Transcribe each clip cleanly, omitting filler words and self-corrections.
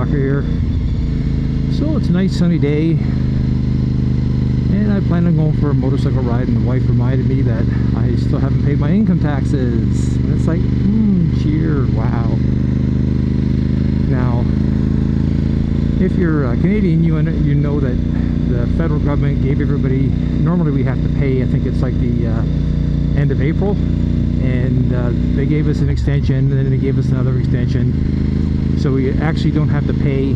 Sucker here. So it's a nice sunny day, and I plan on going for a motorcycle ride, and the wife reminded me that I still haven't paid my income taxes. And it's like, cheer, wow. Now, if you're Canadian, you know that the federal government gave everybody, normally we have to pay, I think it's like the end of April, and they gave us an extension, and then they gave us another extension, so we actually don't have to pay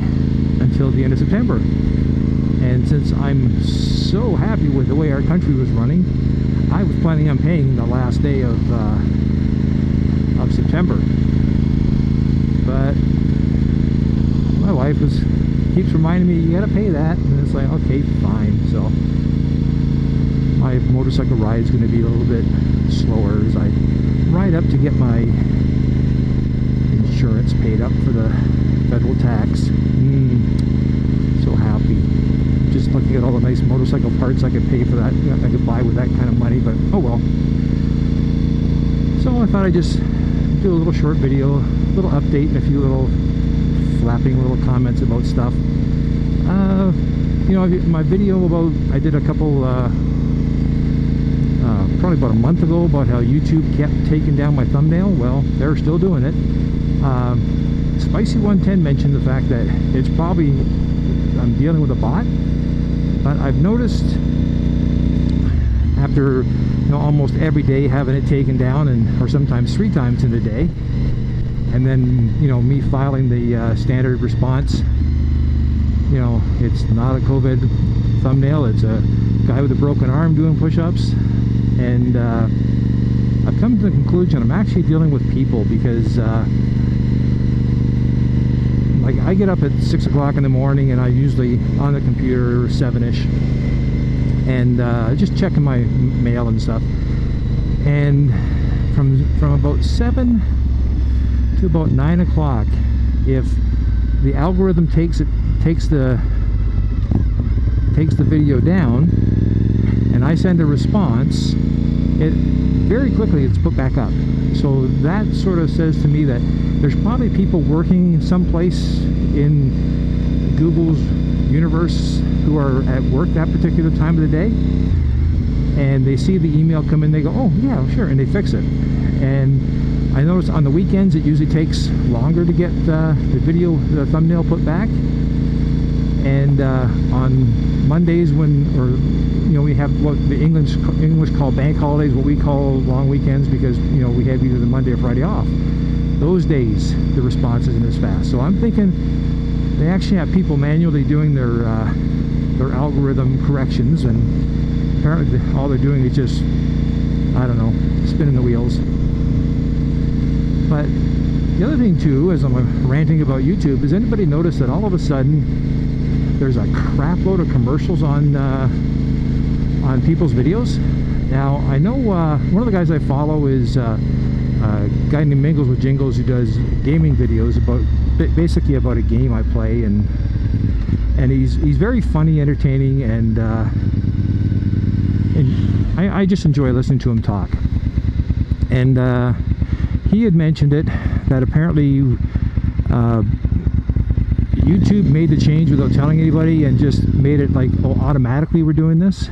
until the end of September. And since I'm so happy with the way our country was running, I was planning on paying the last day of September. But my wife keeps reminding me, you gotta pay that, and it's like, okay, fine. So my motorcycle ride is going to be a little bit slower as I ride up to get my insurance paid up for the federal tax. So happy. Just looking at all the nice motorcycle parts I could pay for that, I could buy with that kind of money, but oh well. So I thought I'd just do a little short video, a little update, and a few little flapping little comments about stuff. You know, my video about, I did a couple, probably about a month ago, about how YouTube kept taking down my thumbnail. Well, they're still doing it. Spicy110 mentioned the fact that it's probably, I'm dealing with a bot, but I've noticed after, you know, almost every day having it taken down, or sometimes 3 times in a day, and then, you know, me filing the standard response, you know, it's not a COVID thumbnail, it's a guy with a broken arm doing push-ups. And I've come to the conclusion I'm actually dealing with people, because like I get up at 6 o'clock in the morning, and I usually on the computer 7ish, and just checking my mail and stuff, and from about 7 to about 9 o'clock, if the algorithm takes the video down and I send a response, it very quickly it's put back up. So that sort of says to me that there's probably people working someplace in Google's universe who are at work that particular time of the day, and they see the email come in, they go, oh yeah, sure, and they fix it. And I notice on the weekends it usually takes longer to get the thumbnail put back, and on Mondays, when, or you know, we have what the English call bank holidays, what we call long weekends, because you know we have either the Monday or Friday off. Those days the response isn't as fast. So I'm thinking they actually have people manually doing their algorithm corrections, and apparently all they're doing is just, I don't know, spinning the wheels. But the other thing too, as I'm ranting about YouTube, has anybody noticed that all of a sudden there's a crap load of commercials on people's videos? Now I know one of the guys I follow is a guy named Mingles with Jingles, who does gaming videos about basically about a game I play, and he's very funny, entertaining, and I just enjoy listening to him talk. And he had mentioned it, that apparently YouTube made the change without telling anybody, and just made it like, oh, automatically we're doing this.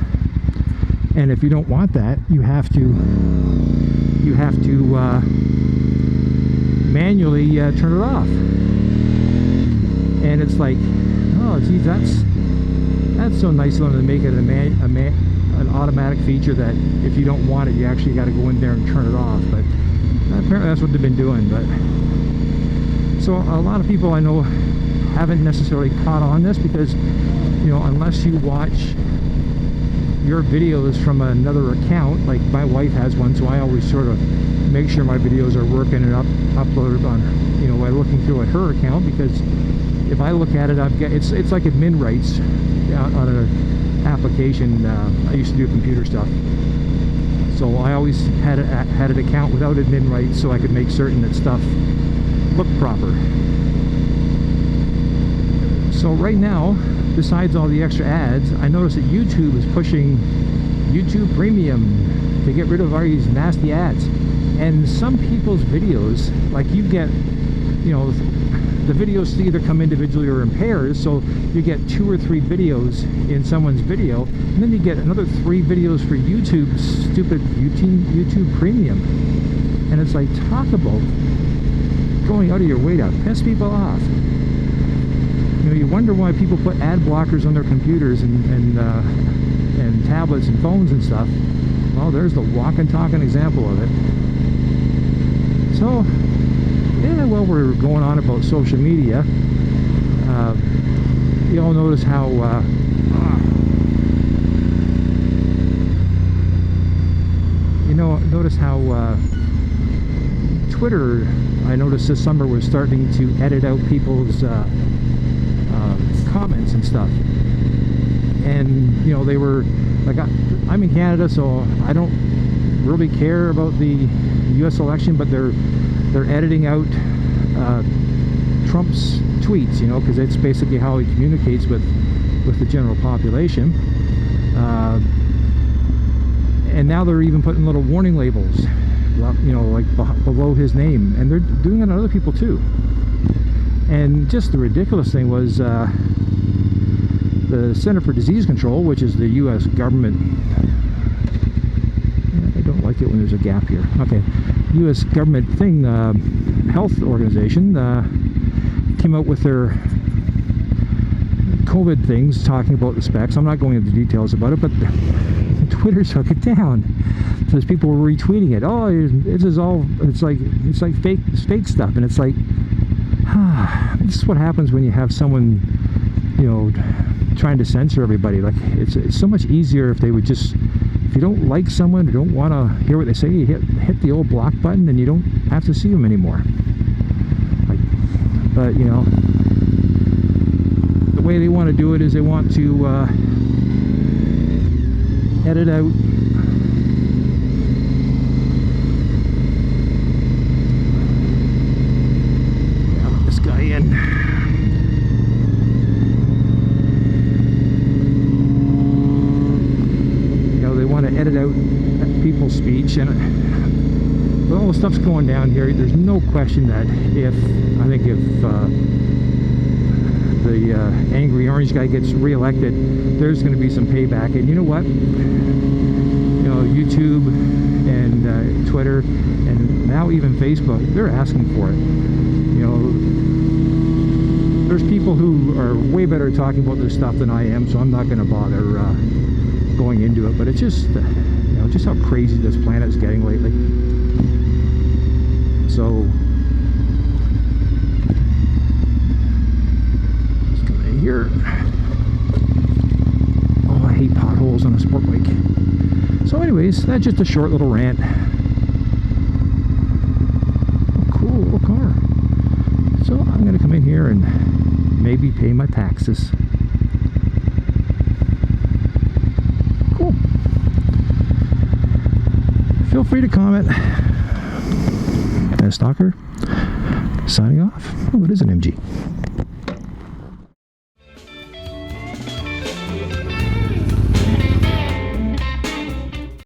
And if you don't want that, you have to manually turn it off. And it's like, oh geez, that's so nice of them to make it an automatic feature that if you don't want it, you actually got to go in there and turn it off. But apparently that's what they've been doing. But so a lot of people I know haven't necessarily caught on this, because you know, unless you watch your videos from another account, like my wife has one, so I always sort of make sure my videos are working and uploaded on, you know, by looking through at her account, because if I look at it, it's like admin rights on an application. I used to do computer stuff, so I always had an account without admin rights, so I could make certain that stuff looked proper. So right now, besides all the extra ads, I noticed that YouTube is pushing YouTube Premium to get rid of all these nasty ads. And some people's videos, like you get, you know, the videos either come individually or in pairs, so you get 2 or 3 videos in someone's video, and then you get another 3 videos for YouTube, stupid YouTube Premium. And it's like, talk about going out of your way to piss people off. You know, you wonder why people put ad blockers on their computers and tablets and phones and stuff. Well, there's the walking, talking example of it. So, yeah, well, we're going on about social media. You all notice how Twitter, I noticed this summer, was starting to edit out people's comments and stuff. And you know, they were like, I'm in Canada, so I don't really care about the U.S. election, but they're editing out Trump's tweets, you know, because it's basically how he communicates with the general population. And now they're even putting little warning labels, you know, like below his name, and they're doing it on other people too. And just the ridiculous thing was the Center for Disease Control, which is the U.S. government. I don't like it when there's a gap here. Okay, U.S. government thing, health organization, came out with their COVID things, talking about the specs. I'm not going into details about it, but Twitter took it down because people were retweeting it. Oh, this is all, it's like fake stuff, and it's like, this is what happens when you have someone, you know, trying to censor everybody. Like, it's so much easier if they would just, if you don't like someone or don't want to hear what they say, you hit the old block button, and you don't have to see them anymore. Like, but you know, the way they want to do it is they want to edit out this guy in. You know, they want to edit out people's speech, and with all the stuff's going down here, there's no question that if the angry orange guy gets re-elected, there's going to be some payback. And you know what? You know, YouTube and Twitter and now even Facebook, they're asking for it. You know, there's people who are way better at talking about this stuff than I am, so I'm not going to bother going into it. But it's just, you know, just how crazy this planet's getting lately. So here. Oh, I hate potholes on a sport bike. So anyways, that's just a short little rant. Oh, cool little car. So I'm going to come in here and maybe pay my taxes. Cool. Feel free to comment. Stalker, signing off. Oh, it is an MG.